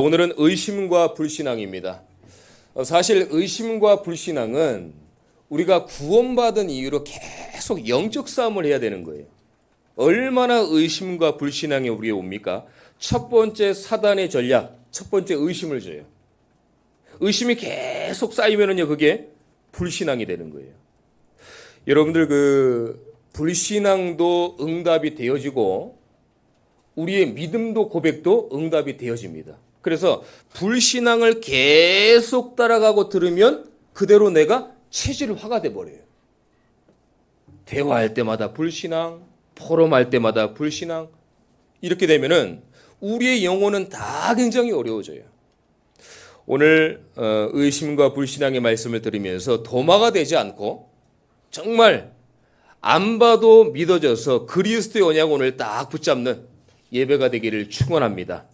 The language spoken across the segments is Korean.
오늘은 의심과 불신앙입니다. 사실 의심과 불신앙은 우리가 구원받은 이유로 계속 영적 싸움을 해야 되는 거예요. 얼마나 의심과 불신앙이 우리에 옵니까? 첫 번째 사단의 전략, 첫 번째 의심을 줘요. 의심이 계속 쌓이면은요, 그게 불신앙이 되는 거예요. 여러분들 불신앙도 응답이 되어지고 우리의 믿음도 고백도 응답이 되어집니다. 그래서 불신앙을 계속 따라가고 들으면 그대로 내가 체질화가 돼버려요. 대화할 때마다 불신앙, 포럼할 때마다 불신앙, 이렇게 되면은 우리의 영혼은 다 굉장히 어려워져요. 오늘 의심과 불신앙의 말씀을 들으면서 도마가 되지 않고 정말 안 봐도 믿어져서 그리스도의 언약을 딱 붙잡는 예배가 되기를 축원합니다.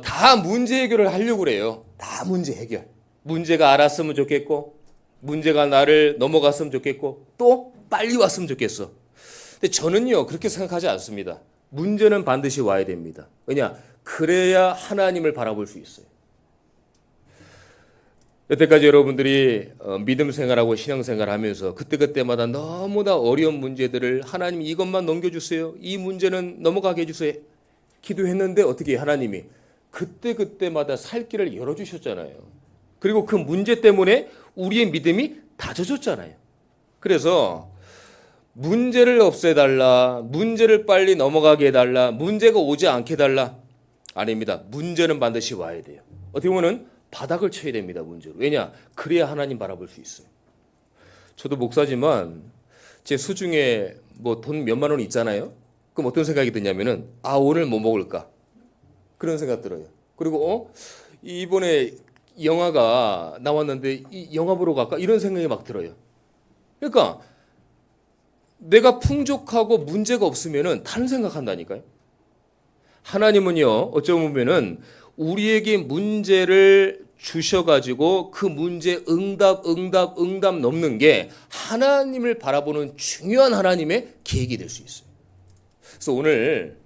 다 문제 해결을 하려고 그래요. 다 문제 해결. 문제가 알았으면 좋겠고, 문제가 나를 넘어갔으면 좋겠고, 또 빨리 왔으면 좋겠어. 근데 저는요, 그렇게 생각하지 않습니다. 문제는 반드시 와야 됩니다. 왜냐? 그래야 하나님을 바라볼 수 있어요. 여태까지 여러분들이 믿음 생활하고 신앙 생활하면서 그때그때마다 너무나 어려운 문제들을 하나님 이것만 넘겨주세요. 이 문제는 넘어가게 해주세요. 기도했는데 어떻게 하나님이 그때그때마다 살 길을 열어주셨잖아요. 그리고 그 문제 때문에 우리의 믿음이 다져졌잖아요. 그래서 문제를 없애달라, 문제를 빨리 넘어가게 해달라, 문제가 오지 않게 해달라. 아닙니다. 문제는 반드시 와야 돼요. 어떻게 보면 바닥을 쳐야 됩니다. 문제로. 왜냐? 그래야 하나님 바라볼 수 있어요. 저도 목사지만 제 수중에 뭐 돈 몇만 원 있잖아요. 그럼 어떤 생각이 드냐면은 오늘 뭐 먹을까? 그런 생각 들어요. 그리고 이번에 영화가 나왔는데 이 영화 보러 갈까? 이런 생각이 막 들어요. 그러니까 내가 풍족하고 문제가 없으면은 다른 생각한다니까요. 하나님은요, 어쩌면은 우리에게 문제를 주셔가지고 그 문제 응답 넘는 게 하나님을 바라보는 중요한 하나님의 계획이 될 수 있어요. 그래서 오늘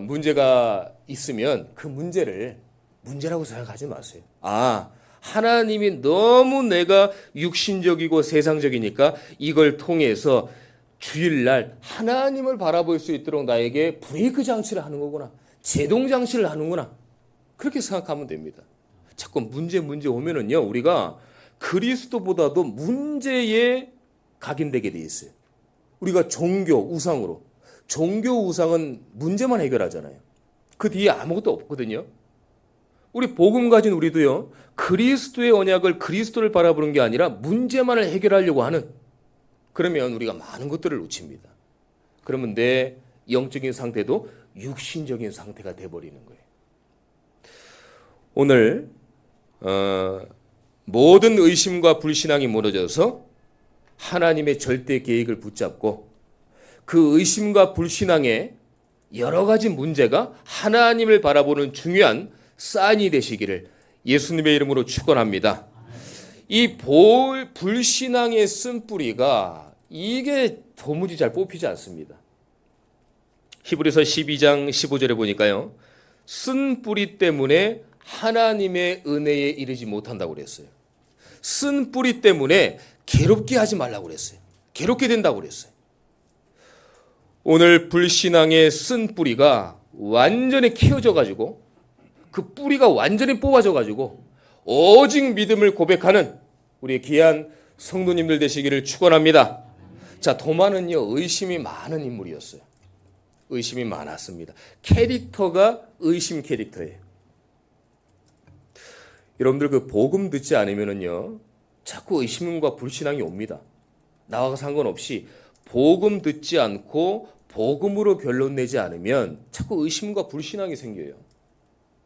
문제가 있으면 그 문제를 문제라고 생각하지 마세요. 하나님이 너무 내가 육신적이고 세상적이니까 이걸 통해서 주일날 하나님을 바라볼 수 있도록 나에게 브레이크 장치를 하는 거구나. 제동 장치를 하는구나. 그렇게 생각하면 됩니다. 자꾸 문제 오면은요, 우리가 그리스도보다도 문제에 각인되게 돼 있어요. 우리가 종교 우상으로. 종교 우상은 문제만 해결하잖아요. 그 뒤에 아무것도 없거든요. 우리 복음 가진 우리도요, 그리스도의 언약을 그리스도를 바라보는 게 아니라 문제만을 해결하려고 하는, 그러면 우리가 많은 것들을 놓칩니다. 그러면 내 영적인 상태도 육신적인 상태가 돼버리는 거예요. 오늘 모든 의심과 불신앙이 무너져서 하나님의 절대 계획을 붙잡고 그 의심과 불신앙의 여러 가지 문제가 하나님을 바라보는 중요한 사인이 되시기를 예수님의 이름으로 축원합니다. 이 불신앙의 쓴뿌리가 이게 도무지 잘 뽑히지 않습니다. 히브리서 12장 15절에 보니까요, 쓴 뿌리 때문에 하나님의 은혜에 이르지 못한다고 그랬어요. 쓴 뿌리 때문에 괴롭게 하지 말라고 그랬어요. 괴롭게 된다고 그랬어요. 오늘 불신앙의 쓴 뿌리가 완전히 키워져 가지고 그 뿌리가 완전히 뽑아져 가지고 오직 믿음을 고백하는 우리 귀한 성도님들 되시기를 축원합니다. 자, 도마는요, 의심이 많은 인물이었어요. 의심이 많았습니다. 캐릭터가 의심 캐릭터예요. 여러분들 복음 듣지 않으면은요, 자꾸 의심과 불신앙이 옵니다. 나와 상관없이 복음 듣지 않고 복음으로 결론 내지 않으면 자꾸 의심과 불신앙이 생겨요.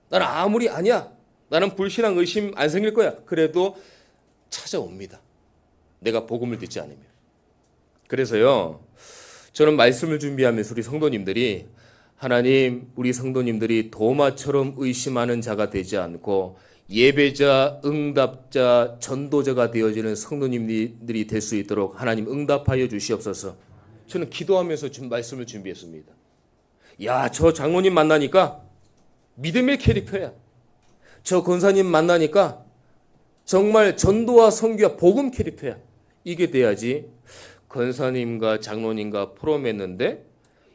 나는 아무리 아니야, 나는 불신앙 의심 안 생길 거야. 그래도 찾아옵니다. 내가 복음을 듣지 않으면. 그래서요, 저는 말씀을 준비하면서 우리 성도님들이 하나님, 우리 성도님들이 도마처럼 의심하는 자가 되지 않고 예배자, 응답자, 전도자가 되어지는 성도님들이 될 수 있도록 하나님 응답하여 주시옵소서. 저는 기도하면서 말씀을 준비했습니다. 저 장로님 만나니까 믿음의 캐릭터야. 저 권사님 만나니까 정말 전도와 선교와 복음 캐릭터야. 이게 돼야지 권사님과 장로님과 포럼했는데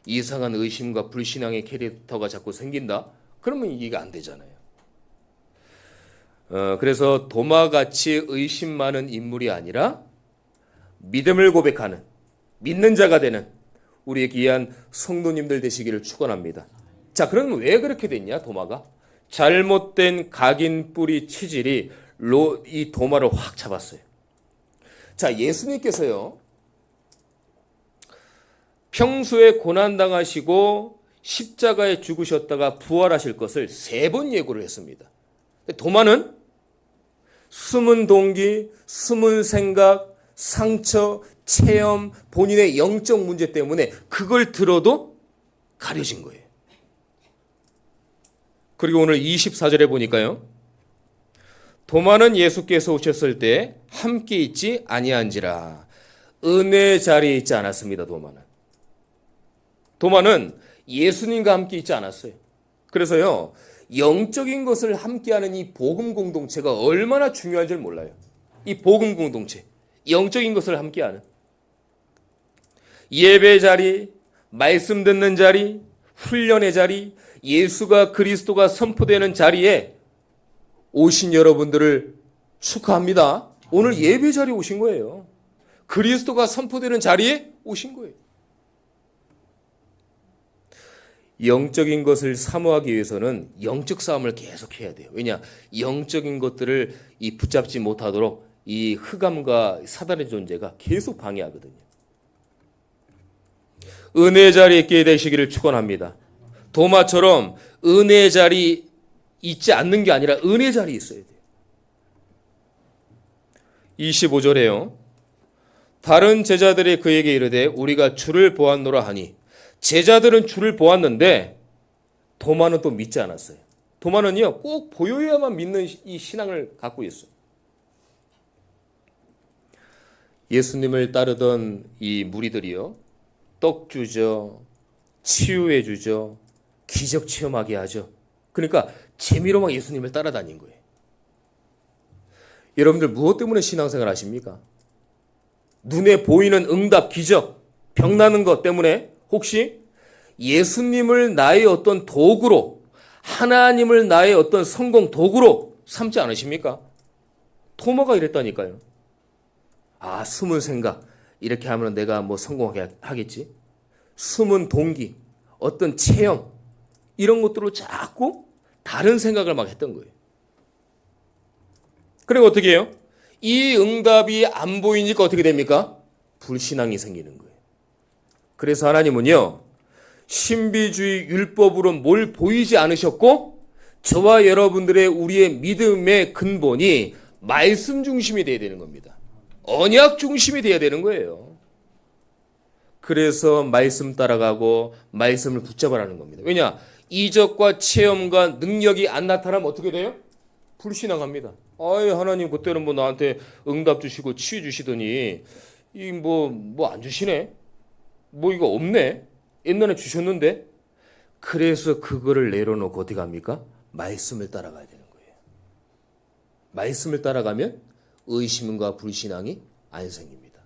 이상한 의심과 불신앙의 캐릭터가 자꾸 생긴다? 그러면 이게 안 되잖아요. 그래서 도마같이 의심 많은 인물이 아니라 믿음을 고백하는 믿는 자가 되는 우리의 귀한 성도님들 되시기를 축원합니다. 자, 그럼 왜 그렇게 됐냐? 도마가 잘못된 각인 뿌리 치질이 이 도마를 확 잡았어요. 자, 예수님께서요 평소에 고난당하시고 십자가에 죽으셨다가 부활하실 것을 3번 예고를 했습니다. 도마는 숨은 동기, 숨은 생각, 상처, 체험, 본인의 영적 문제 때문에 그걸 들어도 가려진 거예요. 그리고 오늘 24절에 보니까요. 도마는 예수께서 오셨을 때 함께 있지 아니한지라. 은혜 자리에 있지 않았습니다. 도마는 예수님과 함께 있지 않았어요. 그래서요. 영적인 것을 함께하는 이 복음 공동체가 얼마나 중요한 줄 몰라요. 이 복음 공동체, 영적인 것을 함께하는 예배 자리, 말씀 듣는 자리, 훈련의 자리, 예수가 그리스도가 선포되는 자리에 오신 여러분들을 축하합니다. 오늘 예배 자리에 오신 거예요. 그리스도가 선포되는 자리에 오신 거예요. 영적인 것을 사모하기 위해서는 영적 싸움을 계속 해야 돼요. 왜냐? 영적인 것들을 붙잡지 못하도록 이 흑암과 사단의 존재가 계속 방해하거든요. 은혜의 자리에 있게 되시기를 축원합니다. 도마처럼 은혜의 자리 있지 않는 게 아니라 은혜의 자리에 있어야 돼요. 25절에요. 다른 제자들이 그에게 이르되 우리가 주를 보았노라 하니 제자들은 주를 보았는데 도마는 또 믿지 않았어요. 도마는요 꼭 보여야만 믿는 이 신앙을 갖고 있어요. 예수님을 따르던 이 무리들이요 떡 주죠, 치유해 주죠, 기적 체험하게 하죠. 그러니까 재미로 막 예수님을 따라다닌 거예요. 여러분들 무엇 때문에 신앙생활 하십니까? 눈에 보이는 응답, 기적, 병 나는 것 때문에 혹시 예수님을 나의 어떤 도구로, 하나님을 나의 어떤 성공 도구로 삼지 않으십니까? 토마가 이랬다니까요. 아, 숨은 생각, 이렇게 하면 내가 뭐 성공하게 하겠지. 숨은 동기, 어떤 체험, 이런 것들로 자꾸 다른 생각을 막 했던 거예요. 그리고 어떻게 해요? 이 응답이 안 보이니까 어떻게 됩니까? 불신앙이 생기는 거예요. 그래서 하나님은요, 신비주의 율법으로 뭘 보이지 않으셨고, 저와 여러분들의 우리의 믿음의 근본이 말씀 중심이 돼야 되는 겁니다. 언약 중심이 돼야 되는 거예요. 그래서 말씀 따라가고 말씀을 붙잡으라는 겁니다. 왜냐? 이적과 체험과 능력이 안 나타나면 어떻게 돼요? 불신앙합니다. 아이, 하나님 그때는 뭐 나한테 응답 주시고 치유 주시더니 이 뭐 안 주시네. 뭐 이거 없네. 옛날에 주셨는데. 그래서 그거를 내려놓고 어떻게 합니까? 말씀을 따라가야 되는 거예요. 말씀을 따라가면 의심과 불신앙이 안 생깁니다.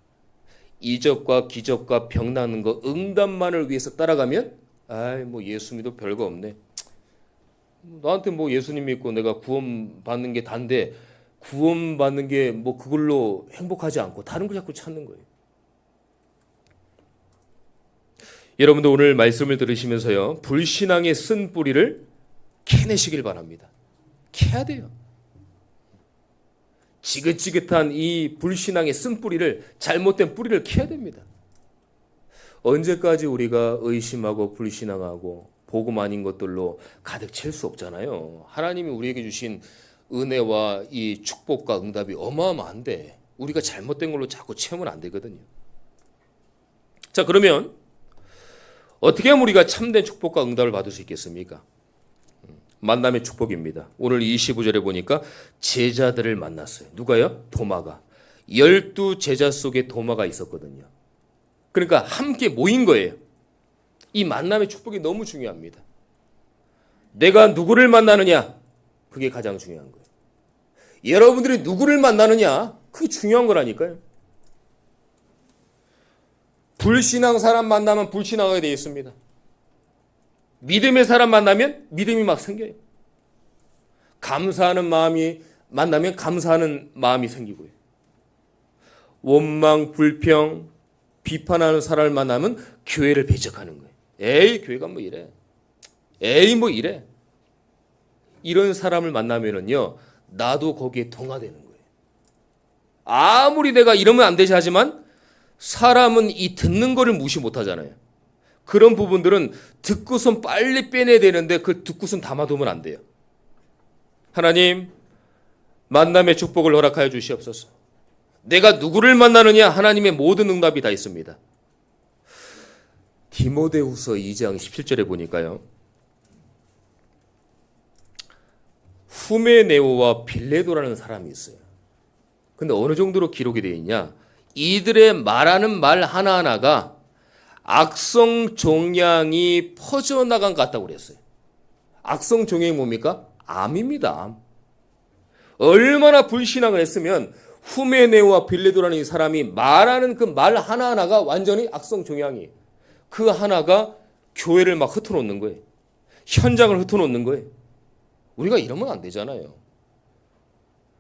이적과 기적과 병 나는 거 응답만을 위해서 따라가면 아이 뭐 예수 믿어 별거 없네. 나한테 뭐 예수님 믿고 내가 구원 받는 게 단데 구원 받는 게 뭐 그걸로 행복하지 않고 다른 거 자꾸 찾는 거예요. 여러분도 오늘 말씀을 들으시면서요, 불신앙의 쓴 뿌리를 캐내시길 바랍니다. 캐야 돼요. 지긋지긋한 이 불신앙의 쓴 뿌리를, 잘못된 뿌리를 캐야 됩니다. 언제까지 우리가 의심하고 불신앙하고 복음 아닌 것들로 가득 찰 수 없잖아요. 하나님이 우리에게 주신 은혜와 이 축복과 응답이 어마어마한데 우리가 잘못된 걸로 자꾸 채우면 안 되거든요. 자, 그러면 어떻게 하면 우리가 참된 축복과 응답을 받을 수 있겠습니까? 만남의 축복입니다. 오늘 25절에 보니까 제자들을 만났어요. 누가요? 도마가. 12제자 속에 도마가 있었거든요. 그러니까 함께 모인 거예요. 이 만남의 축복이 너무 중요합니다. 내가 누구를 만나느냐? 그게 가장 중요한 거예요. 여러분들이 누구를 만나느냐? 그게 중요한 거라니까요. 불신앙 사람 만나면 불신앙하게 되어 있습니다. 믿음의 사람 만나면 믿음이 막 생겨요. 감사하는 마음이 만나면 감사하는 마음이 생기고요. 원망, 불평, 비판하는 사람을 만나면 교회를 배척하는 거예요. 에이, 교회가 뭐 이래. 에이, 뭐 이래. 이런 사람을 만나면은요, 나도 거기에 동화되는 거예요. 아무리 내가 이러면 안 되지 하지만 사람은 이 듣는 거를 무시 못 하잖아요. 그런 부분들은 듣고선 빨리 빼내야 되는데 그 듣고선 담아두면 안 돼요. 하나님, 만남의 축복을 허락하여 주시옵소서. 내가 누구를 만나느냐? 하나님의 모든 응답이 다 있습니다. 디모데후서 2장 17절에 보니까요. 후메네오와 빌레도라는 사람이 있어요. 근데 어느 정도로 기록이 되어 있냐? 이들의 말하는 말 하나하나가 악성 종양이 퍼져나간 것 같다고 그랬어요. 악성 종양이 뭡니까? 암입니다. 암. 얼마나 불신앙을 했으면 후메네오와 빌레도라는 이 사람이 말하는 그 말 하나하나가 완전히 악성 종양이, 그 하나가 교회를 막 흩어놓는 거예요. 현장을 흩어놓는 거예요. 우리가 이러면 안 되잖아요.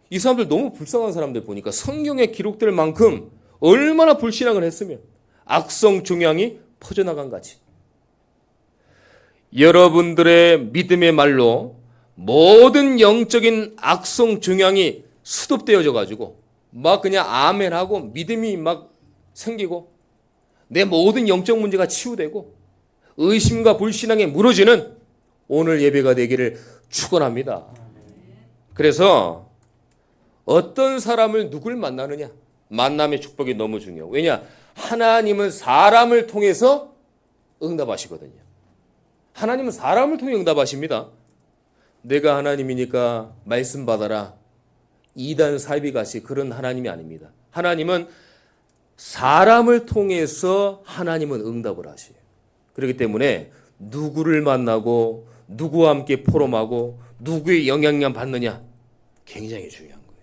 이 사람들 너무 불쌍한 사람들 보니까 성경에 기록될 만큼 얼마나 불신앙을 했으면 악성 종양이 퍼져나간 거지. 여러분들의 믿음의 말로 모든 영적인 악성 종양이 수습되어져 가지고 막 그냥 아멘하고 믿음이 막 생기고 내 모든 영적 문제가 치유되고 의심과 불신앙에 무너지는 오늘 예배가 되기를 축원합니다. 그래서 어떤 사람을 누굴 만나느냐? 만남의 축복이 너무 중요해요. 왜냐? 하나님은 사람을 통해서 응답하시거든요. 하나님은 사람을 통해 응답하십니다. 내가 하나님이니까 말씀 받아라. 이단 사이비같이 그런 하나님이 아닙니다. 하나님은 사람을 통해서 하나님은 응답을 하셔요. 그렇기 때문에 누구를 만나고 누구와 함께 포럼하고 누구의 영향력 받느냐 굉장히 중요한 거예요.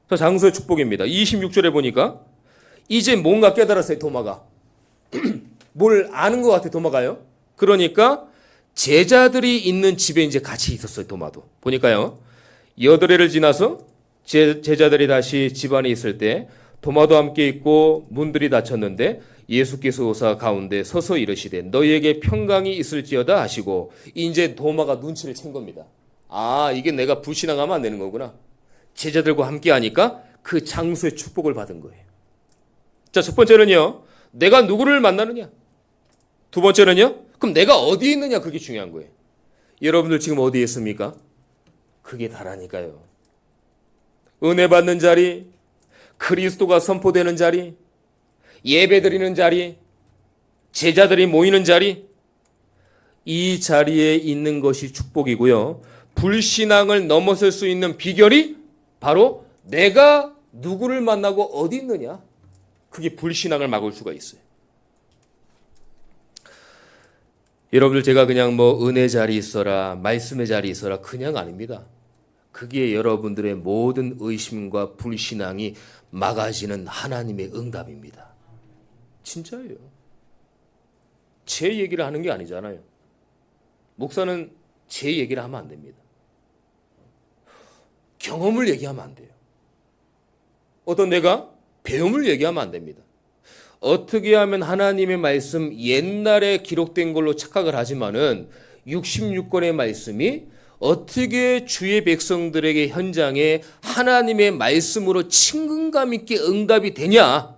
저 장소의 축복입니다. 26절에 보니까 이제 뭔가 깨달았어요. 도마가. 뭘 아는 것 같아. 도마가요. 그러니까 제자들이 있는 집에 이제 같이 있었어요. 도마도. 보니까요. 8해를 지나서 제자들이 다시 집안에 있을 때 도마도 함께 있고 문들이 닫혔는데 예수께서 오사 가운데 서서 이르시되 너희에게 평강이 있을지어다 하시고 이제 도마가 눈치를 챈 겁니다. 아, 이게 내가 불신앙하면 안 되는 거구나. 제자들과 함께 하니까 그 장소의 축복을 받은 거예요. 자, 첫 번째는요. 내가 누구를 만나느냐. 두 번째는요. 그럼 내가 어디에 있느냐. 그게 중요한 거예요. 여러분들 지금 어디에 있습니까? 그게 다라니까요. 은혜 받는 자리, 그리스도가 선포되는 자리, 예배드리는 자리, 제자들이 모이는 자리, 이 자리에 있는 것이 축복이고요. 불신앙을 넘어설 수 있는 비결이 바로 내가 누구를 만나고 어디 있느냐. 그게 불신앙을 막을 수가 있어요. 여러분들 제가 그냥 뭐 은혜 자리 있어라, 말씀의 자리 있어라 그냥 아닙니다. 그게 여러분들의 모든 의심과 불신앙이 막아지는 하나님의 응답입니다. 진짜예요. 제 얘기를 하는 게 아니잖아요. 목사는 제 얘기를 하면 안 됩니다. 경험을 얘기하면 안 돼요. 어떤 내가 배움을 얘기하면 안 됩니다. 어떻게 하면 하나님의 말씀 옛날에 기록된 걸로 착각을 하지만은 66권의 말씀이 어떻게 주의 백성들에게 현장에 하나님의 말씀으로 친근감 있게 응답이 되냐.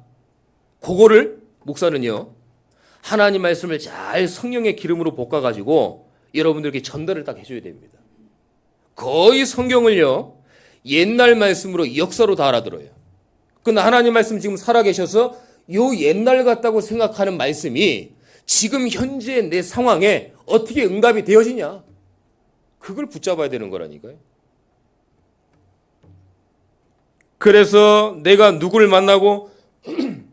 그거를 목사는요. 하나님 말씀을 잘 성령의 기름으로 볶아가지고 여러분들에게 전달을 딱 해줘야 됩니다. 거의 성경을요. 옛날 말씀으로 역사로 다 알아들어요. 근데 하나님 말씀 지금 살아계셔서 요 옛날 같다고 생각하는 말씀이 지금 현재 내 상황에 어떻게 응답이 되어지냐. 그걸 붙잡아야 되는 거라니까요. 그래서 내가 누구를 만나고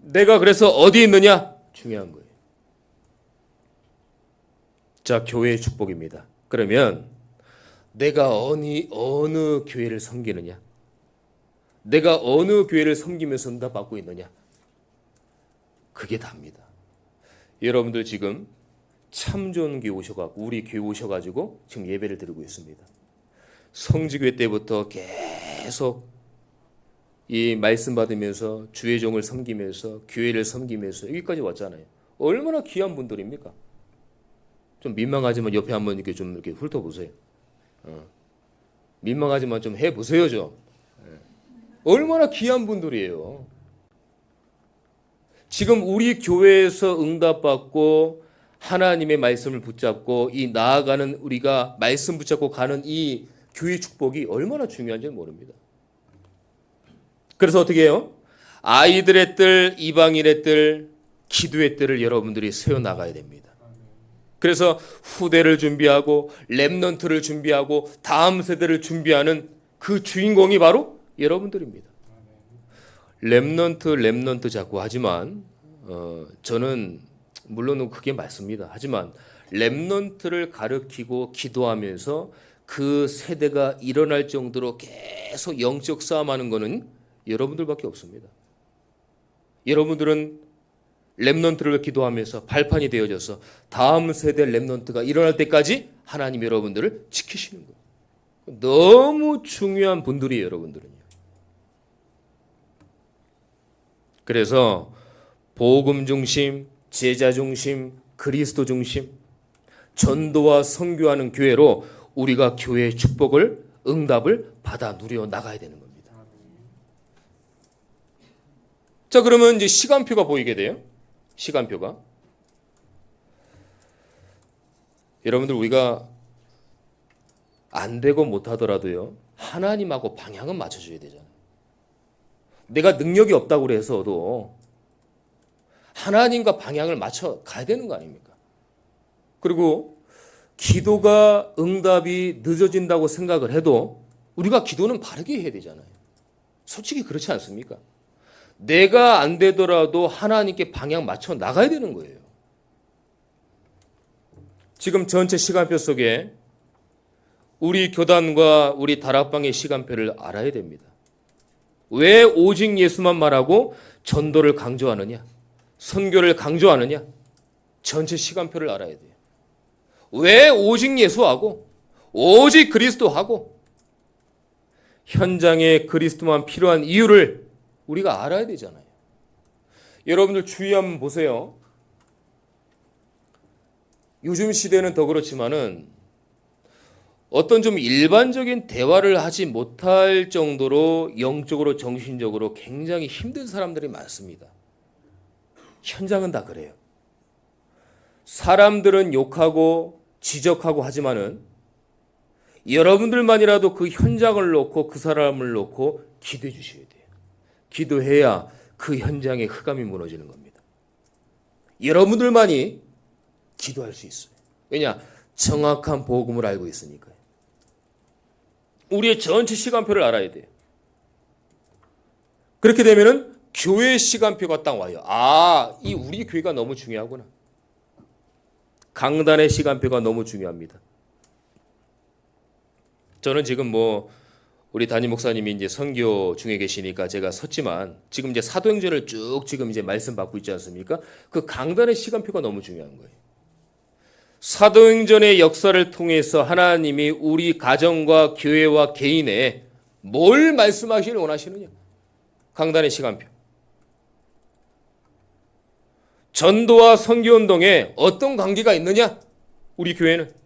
내가 그래서 어디 있느냐 중요한 거예요. 자, 교회의 축복입니다. 그러면 내가 어느 교회를 섬기느냐? 내가 어느 교회를 섬기면서 응답받고 있느냐? 그게 답니다. 여러분들 지금 참 좋은 교회 오셔가지고 우리 교회 오셔가지고 지금 예배를 드리고 있습니다. 성지교회 때부터 계속 이 말씀 받으면서 주의 종을 섬기면서 교회를 섬기면서 여기까지 왔잖아요. 얼마나 귀한 분들입니까? 좀 민망하지만 옆에 한번 이렇게 좀 이렇게 훑어보세요. 민망하지만 좀 해보세요 좀. 얼마나 귀한 분들이에요. 지금 우리 교회에서 응답받고 하나님의 말씀을 붙잡고 이 나아가는 우리가 말씀 붙잡고 가는 이 교회 축복이 얼마나 중요한지 모릅니다. 그래서 어떻게 해요? 아이들의 뜰, 이방인의 뜰, 기도의 뜰을 여러분들이 세워나가야 됩니다. 그래서 후대를 준비하고 렘넌트를 준비하고 다음 세대를 준비하는 그 주인공이 바로 여러분들입니다. 렘넌트 자꾸 하지만 저는 물론 그게 맞습니다. 하지만 렘넌트를 가르치고 기도하면서 그 세대가 일어날 정도로 계속 영적 싸움하는 것은 여러분들밖에 없습니다. 여러분들은 렘넌트를 기도하면서 발판이 되어져서 다음 세대 렘넌트가 일어날 때까지 하나님 여러분들을 지키시는 거예요. 너무 중요한 분들이에요, 여러분들은요. 그래서 복음 중심, 제자 중심, 그리스도 중심, 전도와 선교하는 교회로 우리가 교회의 축복을, 응답을 받아 누려 나가야 되는 겁니다. 자, 그러면 이제 시간표가 보이게 돼요. 시간표가. 여러분들 우리가 안 되고 못 하더라도요. 하나님하고 방향은 맞춰줘야 되잖아요. 내가 능력이 없다고 해서도 하나님과 방향을 맞춰 가야 되는 거 아닙니까? 그리고 기도가 응답이 늦어진다고 생각을 해도 우리가 기도는 바르게 해야 되잖아요. 솔직히 그렇지 않습니까? 내가 안 되더라도 하나님께 방향 맞춰 나가야 되는 거예요. 지금 전체 시간표 속에 우리 교단과 우리 다락방의 시간표를 알아야 됩니다. 왜 오직 예수만 말하고 전도를 강조하느냐? 선교를 강조하느냐? 전체 시간표를 알아야 돼요. 왜 오직 예수하고 오직 그리스도하고 현장에 그리스도만 필요한 이유를 우리가 알아야 되잖아요. 여러분들 주의 한번 보세요. 요즘 시대는 더 그렇지만은 어떤 좀 일반적인 대화를 하지 못할 정도로 영적으로 정신적으로 굉장히 힘든 사람들이 많습니다. 현장은 다 그래요. 사람들은 욕하고 지적하고 하지만은 여러분들만이라도 그 현장을 놓고 그 사람을 놓고 기도해 주셔야 돼요. 기도해야 그 현장의 흑암이 무너지는 겁니다. 여러분들만이 기도할 수 있어요. 왜냐? 정확한 복음을 알고 있으니까요. 우리의 전체 시간표를 알아야 돼요. 그렇게 되면은 교회 시간표가 딱 와요. 아, 이 우리 교회가 너무 중요하구나. 강단의 시간표가 너무 중요합니다. 저는 지금 우리 담임 목사님이 이제 선교 중에 계시니까 제가 섰지만 지금 이제 사도행전을 쭉 지금 이제 말씀 받고 있지 않습니까? 그 강단의 시간표가 너무 중요한 거예요. 사도행전의 역사를 통해서 하나님이 우리 가정과 교회와 개인에 뭘 말씀하시길 원하시느냐? 강단의 시간표. 전도와 선교운동에 어떤 관계가 있느냐? 우리 교회는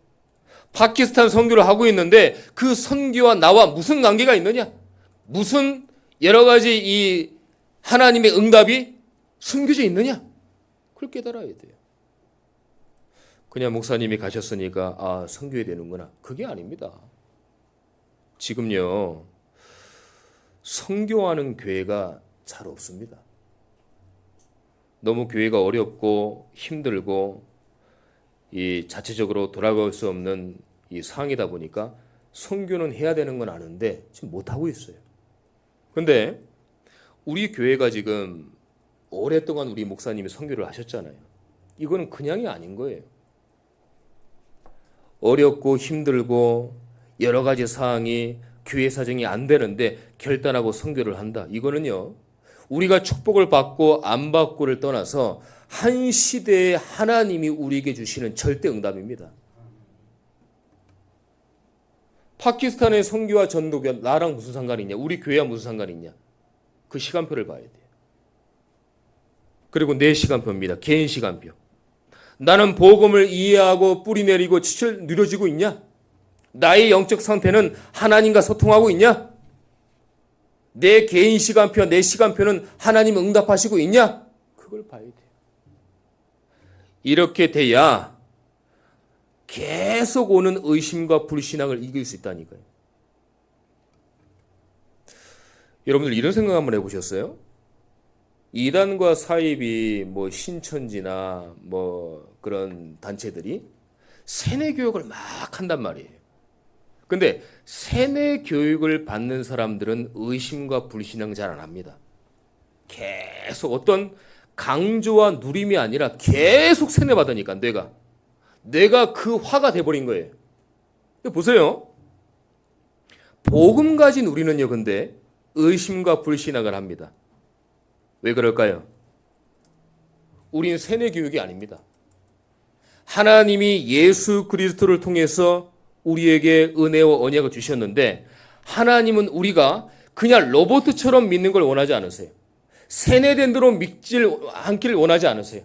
파키스탄 선교를 하고 있는데 그 선교와 나와 무슨 관계가 있느냐? 무슨 여러 가지 이 하나님의 응답이 숨겨져 있느냐? 그걸 깨달아야 돼요. 그냥 목사님이 가셨으니까 선교해야 되는구나. 그게 아닙니다. 지금요. 선교하는 교회가 잘 없습니다. 너무 교회가 어렵고 힘들고 이 자체적으로 돌아갈 수 없는 이 상황이다 보니까 선교는 해야 되는 건 아는데 지금 못하고 있어요. 근데 우리 교회가 지금 오랫동안 우리 목사님이 선교를 하셨잖아요. 이거는 그냥이 아닌 거예요. 어렵고 힘들고 여러 가지 사항이 교회 사정이 안 되는데 결단하고 선교를 한다. 이거는요, 우리가 축복을 받고 안 받고를 떠나서 한 시대에 하나님이 우리에게 주시는 절대 응답입니다. 파키스탄의 선교와 전도가 나랑 무슨 상관이 있냐? 우리 교회와 무슨 상관이 있냐? 그 시간표를 봐야 돼요. 그리고 내 시간표입니다. 개인 시간표. 나는 복음을 이해하고 뿌리 내리고 지칠 누려지고 있냐? 나의 영적 상태는 하나님과 소통하고 있냐? 내 개인 시간표, 내 시간표는 하나님 응답하시고 있냐? 그걸 봐야 돼요. 이렇게 돼야 계속 오는 의심과 불신앙을 이길 수 있다니까요. 여러분들 이런 생각 한번 해보셨어요? 이단과 사입이 뭐 신천지나 뭐 그런 단체들이 세뇌 교육을 막 한단 말이에요. 근데 세뇌 교육을 받는 사람들은 의심과 불신앙 잘 안 합니다. 계속 어떤 강조와 누림이 아니라 계속 세뇌 받으니까 뇌가 그 화가 돼버린 거예요. 보세요. 복음 가진 우리는요, 근데 의심과 불신앙을 합니다. 왜 그럴까요? 우리는 세뇌 교육이 아닙니다. 하나님이 예수 그리스도를 통해서 우리에게 은혜와 언약을 주셨는데 하나님은 우리가 그냥 로봇처럼 믿는 걸 원하지 않으세요. 세뇌된 대로 믿지 않기를 원하지 않으세요.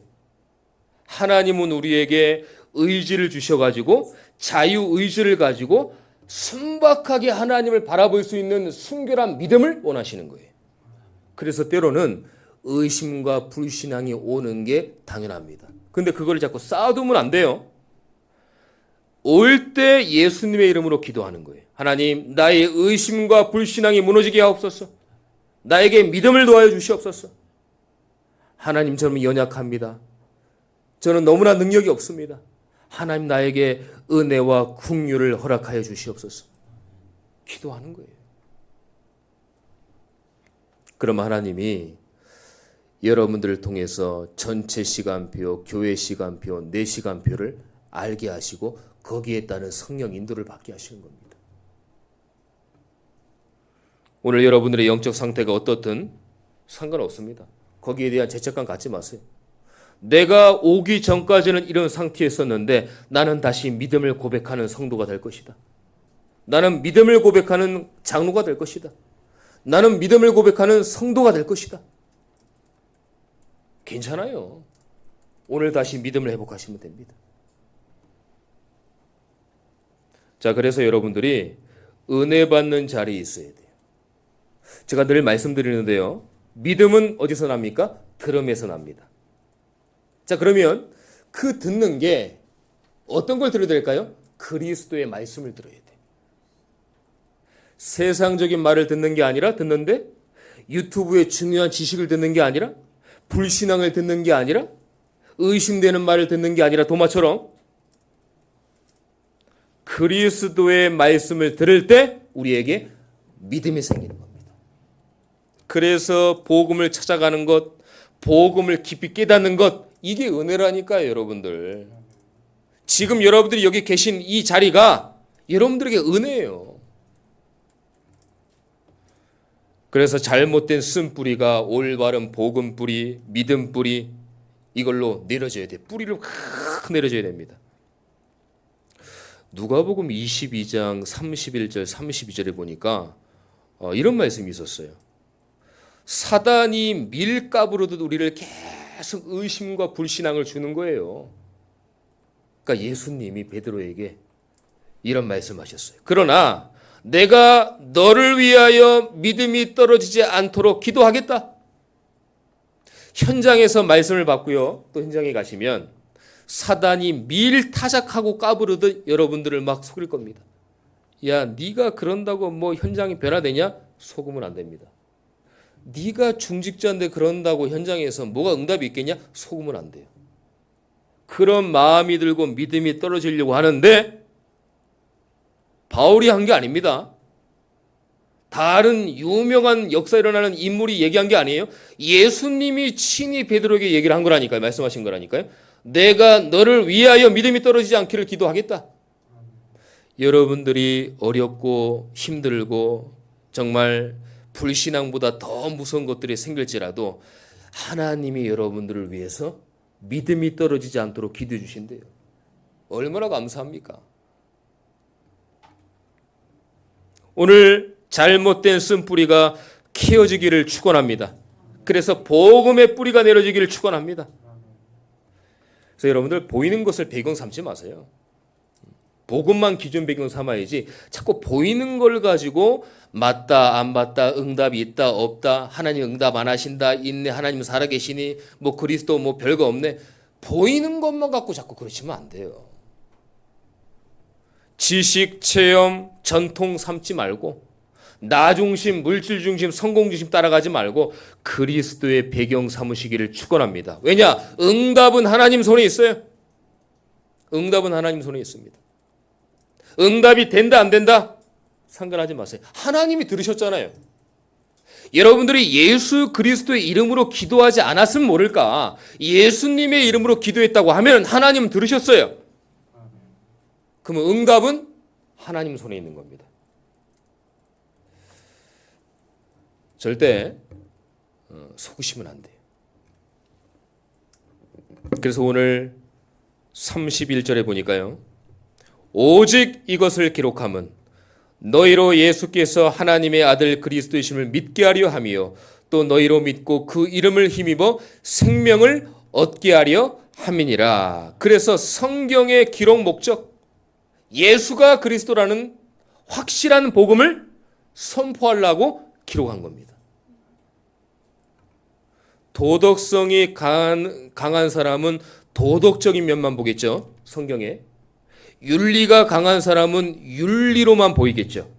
하나님은 우리에게 의지를 주셔가지고 자유의지를 가지고 순박하게 하나님을 바라볼 수 있는 순결한 믿음을 원하시는 거예요. 그래서 때로는 의심과 불신앙이 오는 게 당연합니다. 근데 그걸 자꾸 쌓아두면 안 돼요. 올 때 예수님의 이름으로 기도하는 거예요. 하나님, 나의 의심과 불신앙이 무너지게 하옵소서. 나에게 믿음을 도와여 주시옵소서. 하나님, 저는 연약합니다. 저는 너무나 능력이 없습니다. 하나님, 나에게 은혜와 긍휼을 허락하여 주시옵소서. 기도하는 거예요. 그럼 하나님이 여러분들을 통해서 전체 시간표, 교회 시간표, 내 시간표를 알게 하시고 거기에 따른 성령 인도를 받게 하시는 겁니다. 오늘 여러분들의 영적 상태가 어떻든 상관없습니다. 거기에 대한 죄책감 갖지 마세요. 내가 오기 전까지는 이런 상태였었는데 나는 다시 믿음을 고백하는 성도가 될 것이다. 나는 믿음을 고백하는 장로가 될 것이다. 나는 믿음을 고백하는 성도가 될 것이다. 괜찮아요. 오늘 다시 믿음을 회복하시면 됩니다. 자, 그래서 여러분들이 은혜 받는 자리에 있어야 돼요. 제가 늘 말씀드리는데요. 믿음은 어디서 납니까? 들음에서 납니다. 자, 그러면 그 듣는 게 어떤 걸 들어야 될까요? 그리스도의 말씀을 들어야 돼요. 세상적인 말을 듣는 게 아니라 듣는데 유튜브의 중요한 지식을 듣는 게 아니라 불신앙을 듣는 게 아니라 의심되는 말을 듣는 게 아니라 도마처럼 그리스도의 말씀을 들을 때 우리에게 믿음이 생기는 겁니다. 그래서 복음을 찾아가는 것, 복음을 깊이 깨닫는 것, 이게 은혜라니까요, 여러분들. 지금 여러분들이 여기 계신 이 자리가 여러분들에게 은혜예요. 그래서 잘못된 쓴뿌리가 올바른 복음 뿌리, 믿음 뿌리, 이걸로 내려져야 돼요. 뿌리를 확 내려줘야 됩니다. 누가복음 22장 31절 32절에 보니까 이런 말씀이 있었어요. 사단이 밀가부로도 우리를 계속 의심과 불신앙을 주는 거예요. 그러니까 예수님이 베드로에게 이런 말씀하셨어요. 그러나 내가 너를 위하여 믿음이 떨어지지 않도록 기도하겠다. 현장에서 말씀을 받고요. 또 현장에 가시면 사단이 밀타작하고 까부르듯 여러분들을 막 속일 겁니다. 야, 네가 그런다고 뭐 현장이 변화되냐? 속으면 안 됩니다. 네가 중직자인데 그런다고 현장에서 뭐가 응답이 있겠냐? 속으면 안 돼요. 그런 마음이 들고 믿음이 떨어지려고 하는데 바울이 한 게 아닙니다. 다른 유명한 역사에 일어나는 인물이 얘기한 게 아니에요. 예수님이 친히 베드로에게 얘기를 한 거라니까요. 말씀하신 거라니까요. 내가 너를 위하여 믿음이 떨어지지 않기를 기도하겠다. 여러분들이 어렵고 힘들고 정말 불신앙보다 더 무서운 것들이 생길지라도 하나님이 여러분들을 위해서 믿음이 떨어지지 않도록 기도해 주신대요. 얼마나 감사합니까? 오늘 잘못된 쓴뿌리가 키워지기를 축원합니다. 그래서 복음의 뿌리가 내려지기를 축원합니다. 그래서 여러분들 보이는 것을 배경 삼지 마세요. 복음만 기준 배경 삼아야지 자꾸 보이는 걸 가지고 맞다 안 맞다 응답이 있다 없다 하나님 응답 안 하신다 있네 하나님 살아계시니 뭐 그리스도 뭐 별거 없네 보이는 것만 갖고 자꾸 그러시면 안 돼요. 지식, 체험, 전통 삼지 말고 나 중심, 물질 중심, 성공 중심 따라가지 말고 그리스도의 배경 삼으시기를 축원합니다. 왜냐? 응답은 하나님 손에 있어요. 응답은 하나님 손에 있습니다. 응답이 된다 안 된다? 상관하지 마세요. 하나님이 들으셨잖아요. 여러분들이 예수 그리스도의 이름으로 기도하지 않았으면 모를까? 예수님의 이름으로 기도했다고 하면 하나님은 들으셨어요. 그러면 응답은 하나님 손에 있는 겁니다. 절대 속으시면 안 돼요. 그래서 오늘 31절에 보니까요. 오직 이것을 기록함은 너희로 예수께서 하나님의 아들 그리스도이심을 믿게 하려 함이요 또 너희로 믿고 그 이름을 힘입어 생명을 얻게 하려 함이니라. 그래서 성경의 기록 목적 예수가 그리스도라는 확실한 복음을 선포하려고 기록한 겁니다. 도덕성이 강한 사람은 도덕적인 면만 보겠죠. 성경에. 윤리가 강한 사람은 윤리로만 보이겠죠.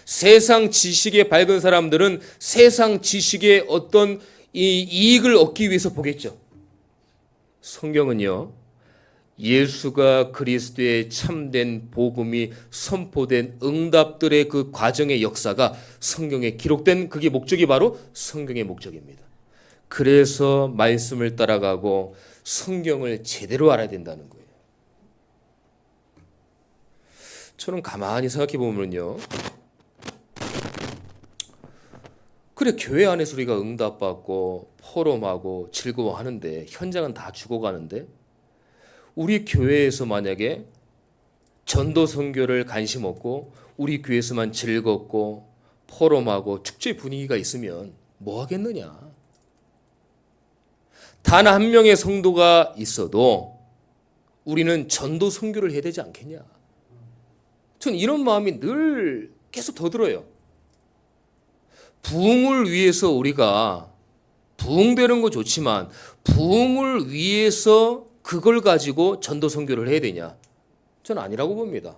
세상 지식에 밝은 사람들은 세상 지식의 어떤 이익을 얻기 위해서 보겠죠. 성경은요. 예수가 그리스도의 참된 복음이 선포된 응답들의 그 과정의 역사가 성경에 기록된 그게 목적이 바로 성경의 목적입니다. 그래서 말씀을 따라가고 성경을 제대로 알아야 된다는 거예요. 저는 가만히 생각해 보면요. 그래 교회 안에서 우리가 응답받고 포럼하고 즐거워하는데 현장은 다 죽어가는데 우리 교회에서 만약에 전도 선교를 관심 없고 우리 교회에서만 즐겁고 포럼하고 축제 분위기가 있으면 뭐 하겠느냐. 단 한 명의 성도가 있어도 우리는 전도 선교를 해야 되지 않겠냐. 전 이런 마음이 늘 계속 더 들어요. 부흥을 위해서 우리가 부흥되는 거 좋지만 부흥을 위해서 그걸 가지고 전도 선교를 해야 되냐? 저는 아니라고 봅니다.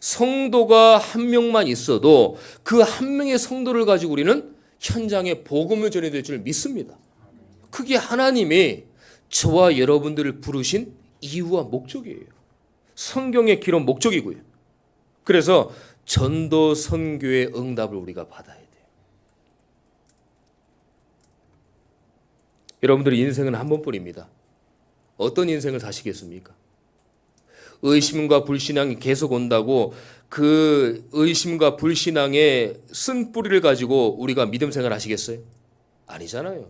성도가 한 명만 있어도 그 한 명의 성도를 가지고 우리는 현장에 복음을 전해야 될 줄 믿습니다. 그게 하나님이 저와 여러분들을 부르신 이유와 목적이에요. 성경의 기록 목적이고요. 그래서 전도 선교의 응답을 우리가 받아야 돼요. 여러분들의 인생은 한 번뿐입니다. 어떤 인생을 사시겠습니까? 의심과 불신앙이 계속 온다고 그 의심과 불신앙의 쓴뿌리를 가지고 우리가 믿음 생활 하시겠어요? 아니잖아요.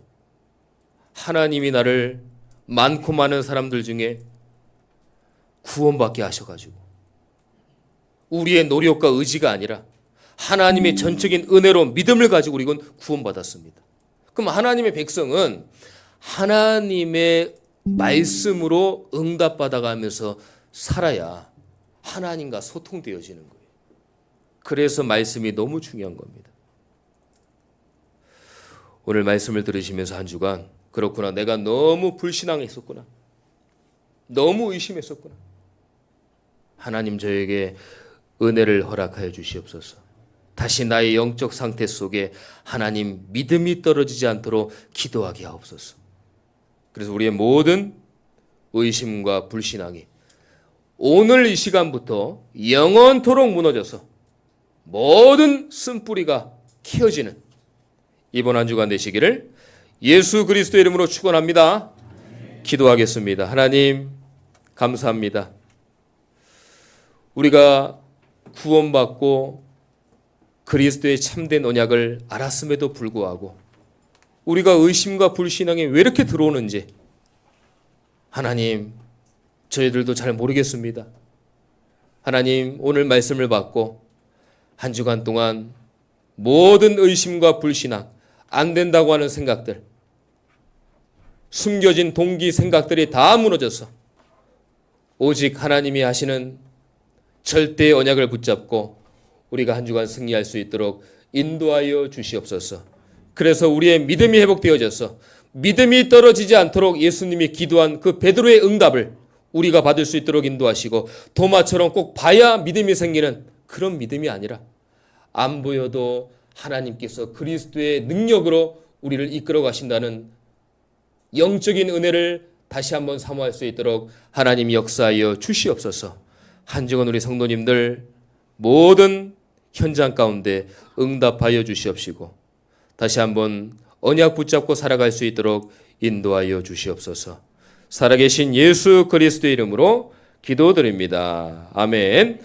하나님이 나를 많고 많은 사람들 중에 구원받게 하셔가지고 우리의 노력과 의지가 아니라 하나님의 전적인 은혜로 믿음을 가지고 우리는 구원받았습니다. 그럼 하나님의 백성은 하나님의 말씀으로 응답받아가면서 살아야 하나님과 소통되어지는 거예요. 그래서 말씀이 너무 중요한 겁니다. 오늘 말씀을 들으시면서 한 주간 그렇구나. 내가 너무 불신앙했었구나. 너무 의심했었구나. 하나님 저에게 은혜를 허락하여 주시옵소서. 다시 나의 영적 상태 속에 하나님 믿음이 떨어지지 않도록 기도하게 하옵소서. 그래서 우리의 모든 의심과 불신앙이 오늘 이 시간부터 영원토록 무너져서 모든 쓴뿌리가 키워지는 이번 한 주간 되시기를 예수 그리스도의 이름으로 축원합니다. 기도하겠습니다. 하나님 감사합니다. 우리가 구원받고 그리스도의 참된 언약을 알았음에도 불구하고 우리가 의심과 불신앙에 왜 이렇게 들어오는지 하나님, 저희들도 잘 모르겠습니다. 하나님, 오늘 말씀을 받고 한 주간 동안 모든 의심과 불신앙, 안 된다고 하는 생각들, 숨겨진 동기 생각들이 다 무너져서 오직 하나님이 하시는 절대의 언약을 붙잡고 우리가 한 주간 승리할 수 있도록 인도하여 주시옵소서. 그래서 우리의 믿음이 회복되어져서 믿음이 떨어지지 않도록 예수님이 기도한 그 베드로의 응답을 우리가 받을 수 있도록 인도하시고, 도마처럼 꼭 봐야 믿음이 생기는 그런 믿음이 아니라 안 보여도 하나님께서 그리스도의 능력으로 우리를 이끌어 가신다는 영적인 은혜를 다시 한번 사모할 수 있도록 하나님이 역사하여 주시옵소서. 한 주간 우리 성도님들 모든 현장 가운데 응답하여 주시옵시고 다시 한번 언약 붙잡고 살아갈 수 있도록 인도하여 주시옵소서. 살아계신 예수 그리스도의 이름으로 기도드립니다. 아멘.